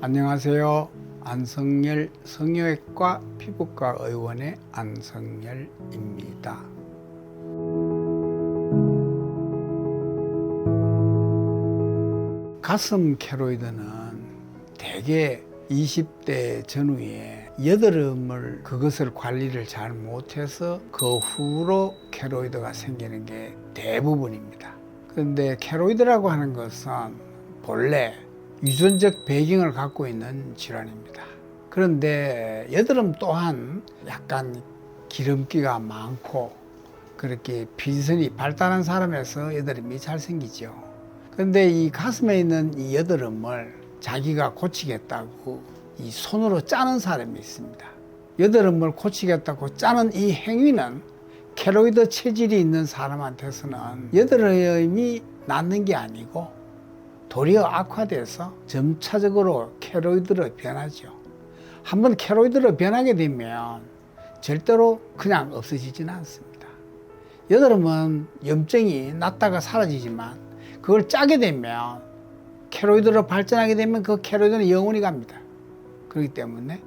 안녕하세요. 안성열 성형외과 피부과 의원의 안성열입니다. 가슴 케로이드는 대개 20대 전후에 여드름을 그것을 관리를 잘 못해서 그 후로 케로이드가 생기는 게 대부분입니다. 그런데 케로이드라고 하는 것은 본래 유전적 배경을 갖고 있는 질환입니다. 그런데 여드름 또한 약간 기름기가 많고 그렇게 피지선이 발달한 사람에서 여드름이 잘 생기죠. 그런데 이 가슴에 있는 이 여드름을 자기가 고치겠다고 이 손으로 짜는 사람이 있습니다. 여드름을 고치겠다고 짜는 이 행위는 케로이드 체질이 있는 사람한테서는 여드름이 낫는 게 아니고 도리어 악화돼서 점차적으로 케로이드로 변하죠. 한번 케로이드로 변하게 되면 절대로 그냥 없어지지는 않습니다. 여드름은 염증이 났다가 사라지지만 그걸 짜게 되면 케로이드로 발전하게 되면 그 케로이드는 영원히 갑니다. 그렇기 때문에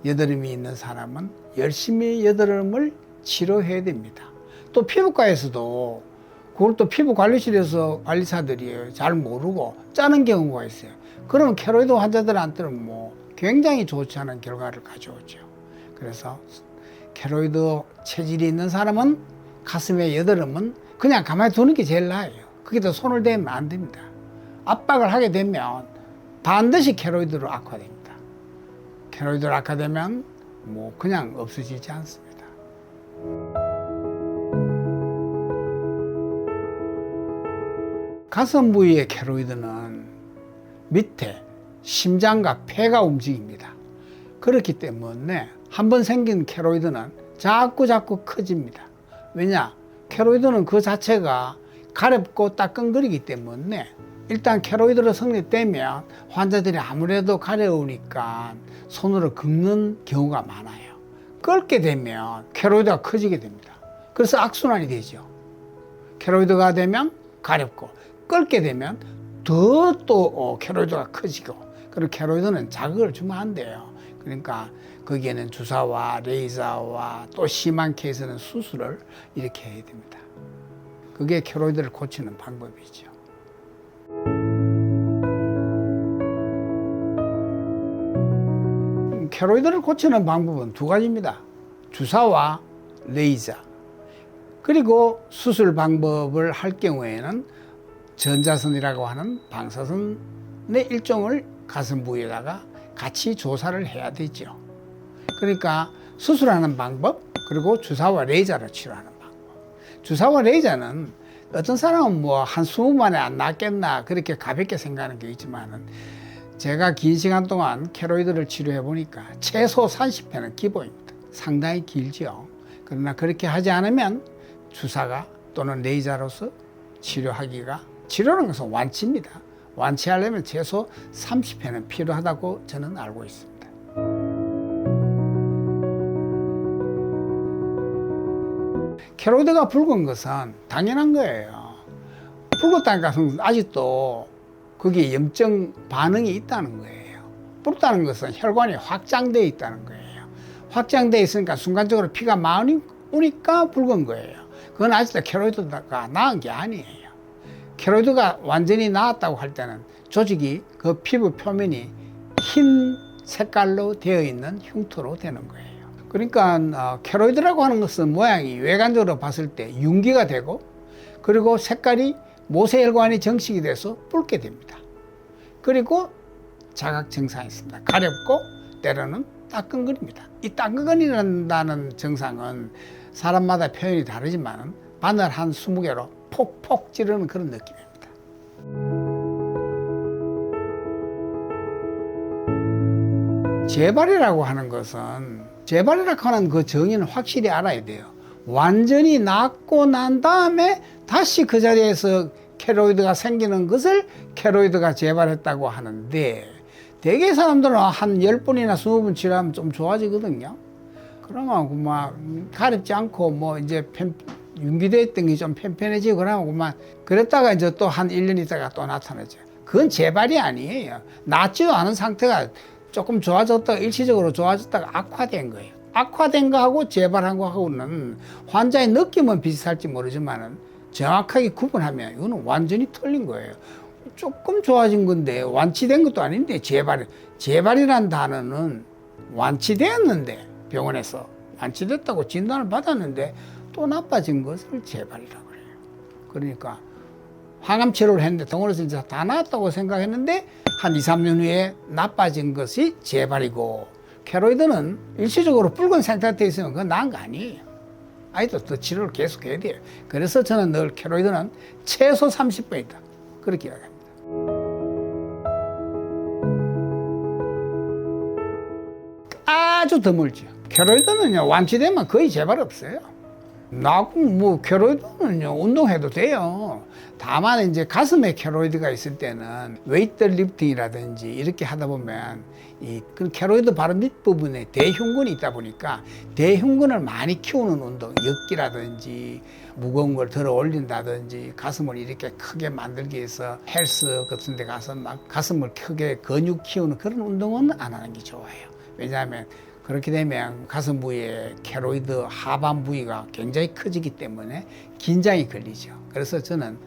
여드름이 있는 사람은 열심히 여드름을 치료해야 됩니다. 또 피부과에서도 그걸 또 피부관리실에서 관리사들이 잘 모르고 짜는 경우가 있어요. 그러면 케로이드 환자들한테는 굉장히 좋지 않은 결과를 가져오죠. 그래서 케로이드 체질이 있는 사람은 가슴에 여드름은 그냥 가만히 두는 게 제일 나아요. 거기다 손을 대면 안 됩니다. 압박을 하게 되면 반드시 케로이드로 악화됩니다. 케로이드로 악화되면 그냥 없어지지 않습니다. 가슴 부위의 케로이드는 밑에 심장과 폐가 움직입니다. 그렇기 때문에 한번 생긴 케로이드는 자꾸 커집니다. 왜냐? 케로이드는 그 자체가 가렵고 따끔거리기 때문에 일단 케로이드로 성립되면 환자들이 아무래도 가려우니까 손으로 긁는 경우가 많아요. 긁게 되면 케로이드가 커지게 됩니다. 그래서 악순환이 되죠. 케로이드가 되면 가렵고 긁게 되면 더 또 케로이드가 커지고, 그리고 케로이드는 자극을 주면 안 돼요. 그러니까 거기에는 주사와 레이저와 또 심한 케이스는 수술을 이렇게 해야 됩니다. 그게 케로이드를 고치는 방법이죠. 케로이드를 고치는 방법은 두 가지입니다. 주사와 레이저. 그리고 수술 방법을 할 경우에는 전자선이라고 하는 방사선의 일종을 가슴 부위에다가 같이 조사를 해야 되죠. 그러니까 수술하는 방법, 그리고 주사와 레이저로 치료하는 방법. 주사와 레이저는 어떤 사람은 한 20만에 안 낫겠나 그렇게 가볍게 생각하는 게 있지만은 제가 긴 시간 동안 케로이드를 치료해 보니까 최소 30회는 기본입니다. 상당히 길죠. 그러나 그렇게 하지 않으면 주사가 또는 레이저로서 치료하는 것은 완치입니다. 완치하려면 최소 30회는 필요하다고 저는 알고 있습니다. 케로이드가 붉은 것은 당연한 거예요. 붉었다는 것은 아직도 거기에 염증 반응이 있다는 거예요. 붉다는 것은 혈관이 확장되어 있다는 거예요. 확장되어 있으니까 순간적으로 피가 많이 오니까 붉은 거예요. 그건 아직도 케로이드가 나은 게 아니에요. 케로이드가 완전히 나았다고 할 때는 조직이 그 피부 표면이 흰 색깔로 되어 있는 흉터로 되는 거예요. 그러니까 케로이드라고 하는 것은 모양이 외관적으로 봤을 때 윤기가 되고, 그리고 색깔이 모세혈관이 정식이 돼서 붉게 됩니다. 그리고 자각 증상이 있습니다. 가렵고 때로는 따끔거립니다. 이 따끔거린다는 증상은 사람마다 표현이 다르지만 바늘 한 20개로 폭폭 찌르는 그런 느낌입니다. 재발이라고 하는 그 정의는 확실히 알아야 돼요. 완전히 낫고 난 다음에 다시 그 자리에서 케로이드가 생기는 것을 케로이드가 재발했다고 하는데, 대개 사람들은 한 10번이나 20번 치료하면 좀 좋아지거든요. 그러면 가렵지 않고 이제 윤기되어 있던 게 좀 편편해지고 그러면 그랬다가 이제 또 한 1년 있다가 또 나타나죠. 그건 재발이 아니에요. 낫지도 않은 상태가 조금 좋아졌다가 일시적으로 좋아졌다가 악화된 거예요. 악화된 거하고 재발한 거하고는 환자의 느낌은 비슷할지 모르지만은 정확하게 구분하면 이거는 완전히 틀린 거예요. 조금 좋아진 건데 완치된 것도 아닌데 재발이라는 단어는 완치되었는데 병원에서 완치됐다고 진단을 받았는데 또 나빠진 것을 재발이라고 그래요. 그러니까 항암 치료를 했는데 병원에서 이제 다 나았다고 생각했는데 한 2, 3년 후에 나빠진 것이 재발이고, 케로이드는 일시적으로 붉은 상태에 있으면 그건 나은 거 아니에요. 아이도 더 치료를 계속 해야 돼요. 그래서 저는 늘 케로이드는 최소 30번이다. 그렇게 이야기합니다. 아주 드물죠. 케로이드는요, 완치되면 거의 재발 없어요. 나고 뭐 케로이드는요, 운동해도 돼요. 다만 이제 가슴에 케로이드가 있을 때는 웨이트 리프팅이라든지 이렇게 하다 보면 그 케로이드 바로 밑부분에 대흉근이 있다 보니까 대흉근을 많이 키우는 운동, 엮기라든지 무거운 걸 들어 올린다든지 가슴을 이렇게 크게 만들기 위해서 헬스 같은 데 가서 막 가슴을 크게 근육 키우는 그런 운동은 안 하는 게 좋아요. 왜냐하면 그렇게 되면 가슴 부위에 케로이드 하반 부위가 굉장히 커지기 때문에 긴장이 걸리죠. 그래서 저는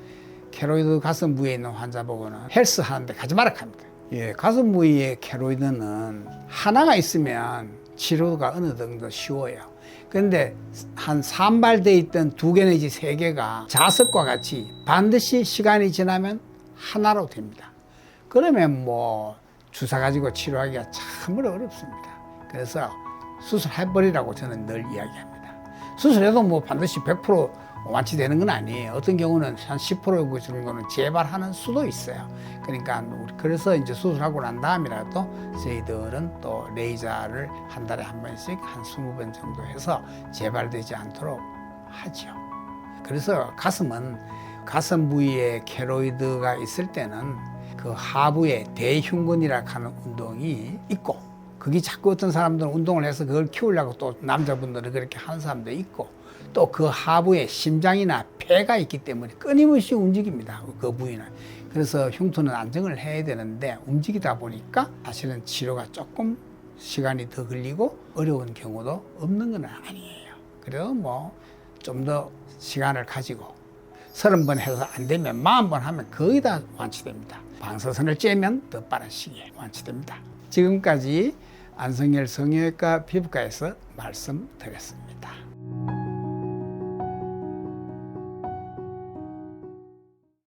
케로이드 가슴 부위에 있는 환자 보고는 헬스 하는데 가지 마라 합니다. 예, 가슴 부위에 케로이드는 하나가 있으면 치료가 어느 정도 쉬워요. 그런데 한 산발되어 있던 2개 내지 3개가 자석과 같이 반드시 시간이 지나면 하나로 됩니다. 그러면 뭐 주사 가지고 치료하기가 참으로 어렵습니다. 그래서 수술해버리라고 저는 늘 이야기합니다. 수술해도 뭐 반드시 100% 완치되는 건 아니에요. 어떤 경우는 한 10% 정도는 재발하는 수도 있어요. 그러니까 그래서 이제 수술하고 난 다음이라도 저희들은 또 레이저를 한 달에 한 번씩 한 20번 정도 해서 재발되지 않도록 하죠. 그래서 가슴은 가슴 부위에 케로이드가 있을 때는 그 하부에 대흉근이라 하는 운동이 있고, 그게 자꾸 어떤 사람들은 운동을 해서 그걸 키우려고 또 남자분들은 그렇게 하는 사람도 있고, 또 그 하부에 심장이나 폐가 있기 때문에 끊임없이 움직입니다. 그 부위는. 그래서 흉터는 안정을 해야 되는데 움직이다 보니까 사실은 치료가 조금 시간이 더 걸리고 어려운 경우도 없는 건 아니에요. 그래도 뭐 좀 더 시간을 가지고 30번 해서 안 되면 40번 하면 거의 다 완치됩니다. 방사선을 쬐면 더 빠른 시기에 완치됩니다. 지금까지 안성열 성형외과 피부과에서 말씀드렸습니다.